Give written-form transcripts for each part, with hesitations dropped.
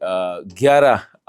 11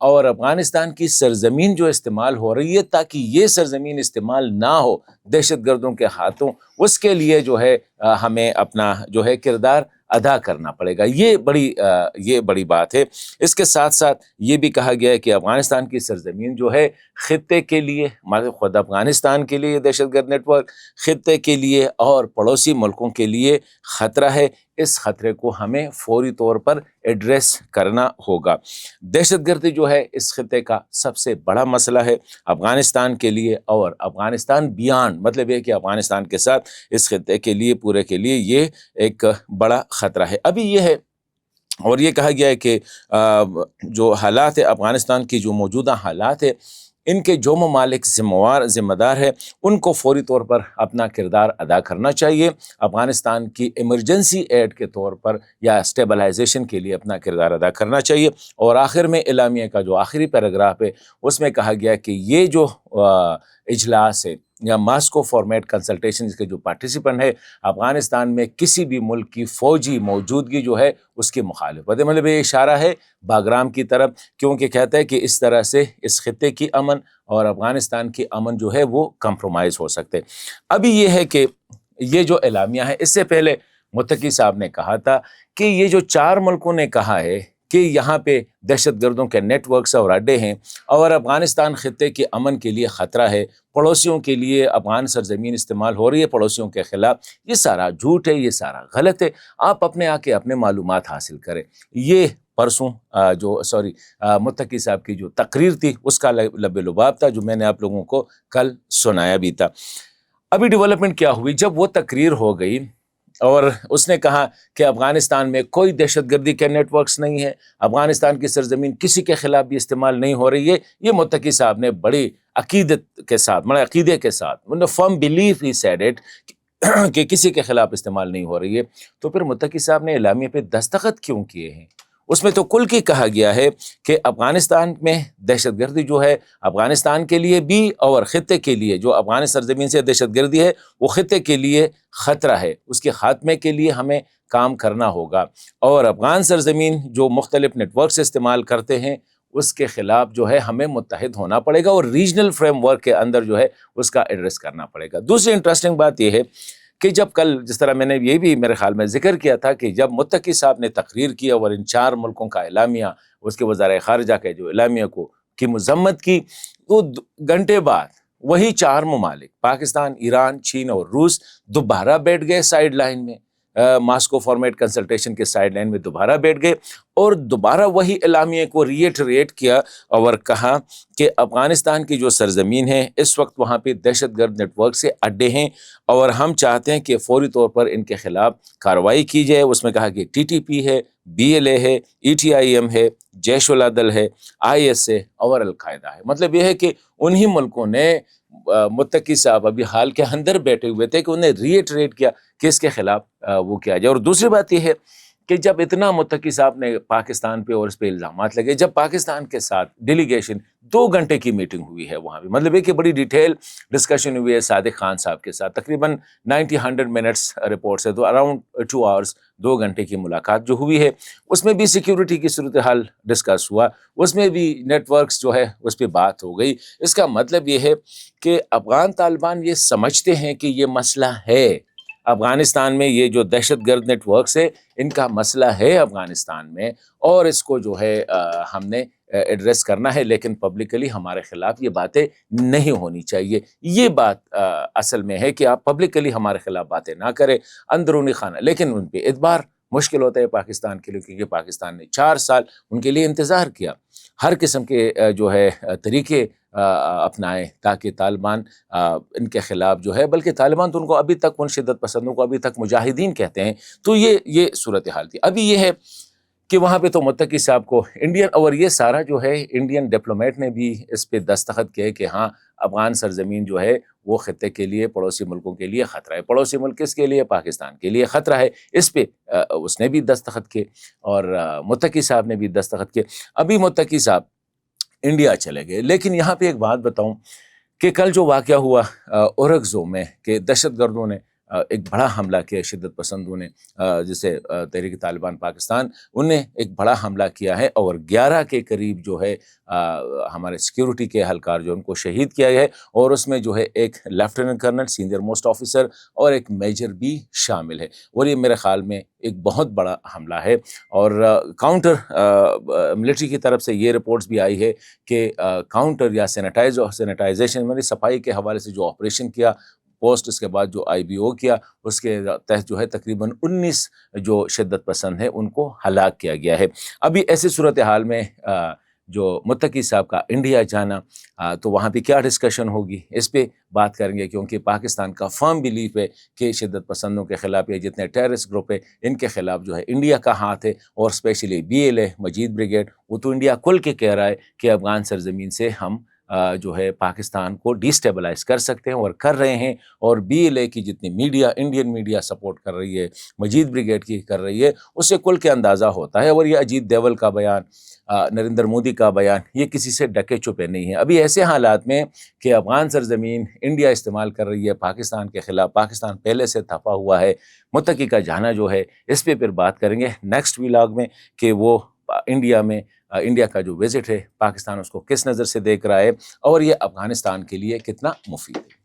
اور افغانستان کی سرزمین جو استعمال ہو رہی ہے تاکہ یہ سرزمین استعمال نہ ہو دہشت گردوں کے ہاتھوں، اس کے لیے جو ہے ہمیں اپنا جو ہے کردار ادا کرنا پڑے گا۔ یہ بڑی بات ہے۔ اس کے ساتھ ساتھ یہ بھی کہا گیا ہے کہ افغانستان کی سرزمین جو ہے خطے کے لیے، خود افغانستان کے لیے دہشت گرد نیٹ ورک، خطے کے لیے اور پڑوسی ملکوں کے لیے خطرہ ہے۔ اس خطرے کو ہمیں فوری طور پر ایڈریس کرنا ہوگا۔ دہشت گردی جو ہے اس خطے کا سب سے بڑا مسئلہ ہے افغانستان کے لیے، اور افغانستان بیانڈ، مطلب یہ کہ افغانستان کے ساتھ اس خطے کے لیے، پورے کے لیے یہ ایک بڑا خطرہ ہے۔ ابھی یہ ہے، اور یہ کہا گیا ہے کہ جو حالات ہے افغانستان کی، جو موجودہ حالات ہے، ان کے جو ممالک ذمہ دار ہے ان کو فوری طور پر اپنا کردار ادا کرنا چاہیے، افغانستان کی ایمرجنسی ایڈ کے طور پر یا اسٹیبلائزیشن کے لیے اپنا کردار ادا کرنا چاہیے۔ اور آخر میں اعلامیہ کا جو آخری پیراگراف ہے اس میں کہا گیا کہ یہ جو اجلاس ہے یا ماسکو فارمیٹ کنسلٹیشن کے جو پارٹیسپینٹ ہے، افغانستان میں کسی بھی ملک کی فوجی موجودگی جو ہے اس کی مخالفت ہے۔ مطلب یہ اشارہ ہے باگرام کی طرف، کیونکہ کہتا ہے کہ اس طرح سے اس خطے کی امن اور افغانستان کی امن جو ہے وہ کمپرومائز ہو سکتے۔ ابھی یہ ہے کہ یہ جو اعلامیہ ہے، اس سے پہلے متقی صاحب نے کہا تھا کہ یہ جو 4 ملکوں نے کہا ہے کہ یہاں پہ دہشت گردوں کے نیٹ ورکس اور اڈے ہیں اور افغانستان خطے کے امن کے لیے خطرہ ہے، پڑوسیوں کے لیے افغان سرزمین استعمال ہو رہی ہے پڑوسیوں کے خلاف، یہ سارا جھوٹ ہے، یہ سارا غلط ہے۔ آپ اپنے آ کے اپنے معلومات حاصل کریں۔ یہ پرسوں متقی صاحب کی جو تقریر تھی اس کا لب لباب تھا، جو میں نے آپ لوگوں کو کل سنایا بھی تھا۔ ابھی ڈیولپمنٹ کیا ہوئی، جب وہ تقریر ہو گئی اور اس نے کہا کہ افغانستان میں کوئی دہشت گردی کے نیٹ ورکس نہیں ہے، افغانستان کی سرزمین کسی کے خلاف بھی استعمال نہیں ہو رہی ہے، یہ متقی صاحب نے بڑے عقیدے کے ساتھ firm belief he said it کہ کسی کے خلاف استعمال نہیں ہو رہی ہے، تو پھر متقی صاحب نے اعلامیہ پہ دستخط کیوں کیے ہیں؟ اس میں تو کل کی کہا گیا ہے کہ افغانستان میں دہشت گردی جو ہے افغانستان کے لیے بھی اور خطے کے لیے، جو افغان سرزمین سے دہشت گردی ہے وہ خطے کے لیے خطرہ ہے، اس کے خاتمے کے لیے ہمیں کام کرنا ہوگا، اور افغان سرزمین جو مختلف نیٹ ورکس استعمال کرتے ہیں اس کے خلاف جو ہے ہمیں متحد ہونا پڑے گا، اور ریجنل فریم ورک کے اندر جو ہے اس کا ایڈریس کرنا پڑے گا۔ دوسری انٹرسٹنگ بات یہ ہے کہ جب کل، جس طرح میں نے یہ بھی میرے خیال میں ذکر کیا تھا کہ جب متقی صاحب نے تقریر کیا اور ان 4 ملکوں کا اعلامیہ، اس کے وزارہ خارجہ کے جو اعلامیہ کی مذمت کی، تو گھنٹے بعد وہی 4 ممالک پاکستان، ایران، چین اور روس دوبارہ بیٹھ گئے سائیڈ لائن میں، ماسکو فارمیٹ کنسلٹیشن کے سائیڈ لائن میں دوبارہ بیٹھ گئے اور دوبارہ وہی اعلامیہ کو ریٹریٹ کیا اور کہا کہ افغانستان کی جو سرزمین ہے اس وقت وہاں پہ دہشت گرد نیٹ ورک سے اڈے ہیں اور ہم چاہتے ہیں کہ فوری طور پر ان کے خلاف کارروائی کی جائے۔ اس میں کہا کہ ٹی ٹی پی ہے، بی ایل اے ہے، ای ٹی آئی ایم ہے، جیش العدل ہے، آئی ایس ہے اور القاعدہ ہے۔ مطلب یہ ہے کہ انہی ملکوں نے، متقی صاحب ابھی حال کے اندر بیٹھے ہوئے تھے کہ انہیں ریٹریٹ کیا کہ اس کے خلاف وہ کیا جائے۔ اور دوسری بات یہ ہے کہ جب اتنا متقی صاحب نے پاکستان پہ اور اس پہ الزامات لگے، جب پاکستان کے ساتھ ڈیلیگیشن 2 گھنٹے کی میٹنگ ہوئی ہے وہاں بھی، مطلب ہے کہ بڑی ڈیٹیل ڈسکشن ہوئی ہے صادق خان صاحب کے ساتھ، تقریباً 100 منٹس رپورٹ سے تو اراؤنڈ 2 آورس، 2 گھنٹے کی ملاقات جو ہوئی ہے، اس میں بھی سیکیورٹی کی صورتحال ڈسکس ہوا، اس میں بھی نیٹ ورکس جو ہے اس پہ بات ہو گئی۔ اس کا مطلب یہ ہے کہ افغان طالبان یہ سمجھتے ہیں کہ یہ مسئلہ ہے افغانستان میں، یہ جو دہشت گرد نیٹ ورکس ہے ان کا مسئلہ ہے افغانستان میں، اور اس کو جو ہے ہم نے ایڈریس کرنا ہے، لیکن پبلکلی ہمارے خلاف یہ باتیں نہیں ہونی چاہیے۔ یہ بات اصل میں ہے کہ آپ پبلکلی ہمارے خلاف باتیں نہ کریں اندرونی خانہ، لیکن ان پہ اعتبار مشکل ہوتا ہے پاکستان کے لیے، کیونکہ پاکستان نے 4 سال ان کے لیے انتظار کیا، ہر قسم کے جو ہے طریقے اپنائے تاکہ طالبان ان کے خلاف جو ہے، بلکہ طالبان تو ان کو ابھی تک، ان شدت پسندوں کو ابھی تک مجاہدین کہتے ہیں، تو یہ صورتحال تھی۔ ابھی یہ ہے کہ وہاں پہ تو متقی صاحب کو انڈین، اور یہ سارا جو ہے انڈین ڈپلومیٹ نے بھی اس پہ دستخط کیے کہ ہاں افغان سرزمین جو ہے وہ خطے کے لیے، پڑوسی ملکوں کے لیے خطرہ ہے۔ پڑوسی ملک کس کے لیے؟ پاکستان کے لیے خطرہ ہے۔ اس پہ اس نے بھی دستخط کیے اور متقی صاحب نے بھی دستخط کیے۔ ابھی متقی صاحب انڈیا چلے گئے، لیکن یہاں پہ ایک بات بتاؤں کہ کل جو واقعہ ہوا اورگزو میں کہ دہشت گردوں نے ایک بڑا حملہ کیا شدت پسندوں نے، جسے تحریک طالبان پاکستان، انہوں نے ایک بڑا حملہ کیا ہے اور 11 کے قریب جو ہے ہمارے سیکیورٹی کے اہلکار جو ان کو شہید کیا گیا ہے، اور اس میں جو ہے ایک lieutenant colonel senior most officer اور ایک میجر بھی شامل ہے، اور یہ میرے خیال میں ایک بہت بڑا حملہ ہے۔ اور کاؤنٹر ملٹری کی طرف سے یہ رپورٹس بھی آئی ہے کہ کاؤنٹر یا سینیٹائزیشن میں صفائی کے حوالے سے جو آپریشن کیا، پوسٹ اس کے بعد جو IBO کیا، اس کے تحت جو ہے تقریباً 19 جو شدت پسند ہیں ان کو ہلاک کیا گیا ہے۔ ابھی ایسی صورتحال میں جو متقی صاحب کا انڈیا جانا، تو وہاں پہ کیا ڈسکشن ہوگی، اس پہ بات کریں گے، کیونکہ پاکستان کا فرم بلیف ہے کہ شدت پسندوں کے خلاف یا جتنے ٹیررسٹ گروپ ہے ان کے خلاف جو ہے انڈیا کا ہاتھ ہے، اور اسپیشلی BLA مجید بریگیڈ، وہ تو انڈیا کھل کے کہہ رہا ہے کہ افغان سرزمین سے ہم جو ہے پاکستان کو ڈیسٹیبلائز کر سکتے ہیں اور کر رہے ہیں، اور BLA کی جتنی میڈیا، انڈین میڈیا سپورٹ کر رہی ہے، مجید بریگیڈ کی کر رہی ہے، اس سے کل کے اندازہ ہوتا ہے۔ اور یہ اجیت دیول کا بیان، نریندر مودی کا بیان، یہ کسی سے ڈکے چھپے نہیں ہیں۔ ابھی ایسے حالات میں کہ افغان سرزمین انڈیا استعمال کر رہی ہے پاکستان کے خلاف، پاکستان پہلے سے تھپا ہوا ہے، متقی کا جانا جو ہے اس پہ پھر بات کریں گے نیکسٹ ولاگ میں کہ وہ انڈیا کا جو وزٹ ہے پاکستان اس کو کس نظر سے دیکھ رہا ہے، اور یہ افغانستان کے لیے کتنا مفید ہے۔